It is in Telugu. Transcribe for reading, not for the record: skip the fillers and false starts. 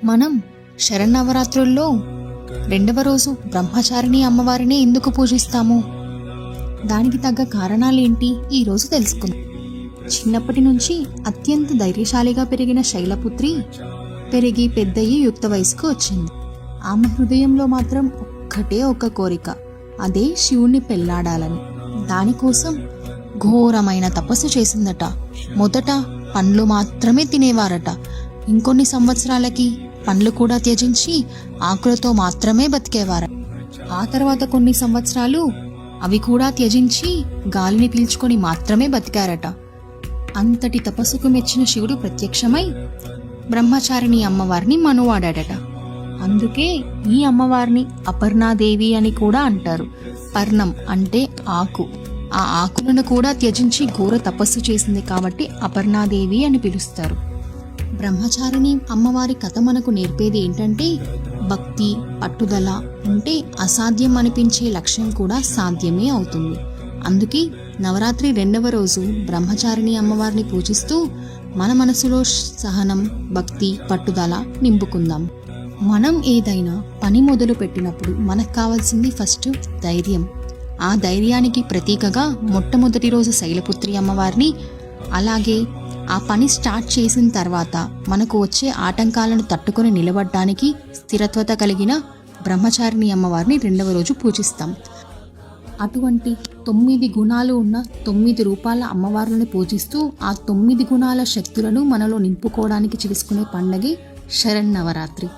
మనం శరన్నవరాత్రుల్లో రెండవ రోజు బ్రహ్మచారిణి అమ్మవారిని ఎందుకు పూజిస్తాము? దానికి తగ్గ కారణాలేంటి ఈరోజు తెలుసుకుందాం. చిన్నప్పటి నుంచి అత్యంత ధైర్యశాలిగా పెరిగిన శైలపుత్రి పెరిగి పెద్దయ్యి యుక్త వయసుకు వచ్చింది. ఆమె హృదయంలో మాత్రం ఒక్కటే ఒక కోరిక, అదే శివుణ్ణి పెళ్లాడాలని. దానికోసం ఘోరమైన తపస్సు చేసిందట. మొదట పండ్లు మాత్రమే తినేవారట. ఇంకొన్ని సంవత్సరాలకి పండ్లు కూడా త్యజించి ఆకులతో మాత్రమే బతికేవారట. ఆ తర్వాత కొన్ని సంవత్సరాలు అవి కూడా త్యజించి గాలిని పీల్చుకొని మాత్రమే బతికారట. అంతటి తపస్సుకు మెచ్చిన శివుడు ప్రత్యక్షమై బ్రహ్మచారిణి అమ్మవారిని మనువాడాడట. అందుకే ఈ అమ్మవారిని అపర్ణాదేవి అని కూడా అంటారు. పర్ణం అంటే ఆకు. ఆ ఆకులను కూడా త్యజించి ఘోర తపస్సు చేసింది కాబట్టి అపర్ణాదేవి అని పిలుస్తారు. బ్రహ్మచారిణి అమ్మవారి కథ మనకు నేర్పేది ఏంటంటే, భక్తి, పట్టుదల ఉంటే అసాధ్యం అనిపించే లక్ష్యం కూడా సాధ్యమే అవుతుంది. అందుకే నవరాత్రి రెండవ రోజు బ్రహ్మచారిణి అమ్మవారిని పూజిస్తూ మన మనసులో సహనం, భక్తి, పట్టుదల నింపుకుందాం. మనం ఏదైనా పని మొదలు పెట్టినప్పుడు మనకు కావాల్సింది ఫస్ట్ ధైర్యం. ఆ ధైర్యానికి ప్రతీకగా మొట్టమొదటి రోజు శైలపుత్రి అమ్మవారిని, అలాగే ఆ పని స్టార్ట్ చేసిన తర్వాత మనకు వచ్చే ఆటంకాలను తట్టుకొని నిలబడడానికి స్థిరత్వత కలిగిన బ్రహ్మచారిణి అమ్మవారిని రెండవ రోజు పూజిస్తాం. అటువంటి 9 గుణాలు ఉన్న 9 రూపాల అమ్మవార్లను పూజిస్తూ ఆ 9 గుణాల శక్తులను మనలో నింపుకోవడానికి చేసుకునే పండగే శరన్నవరాత్రి.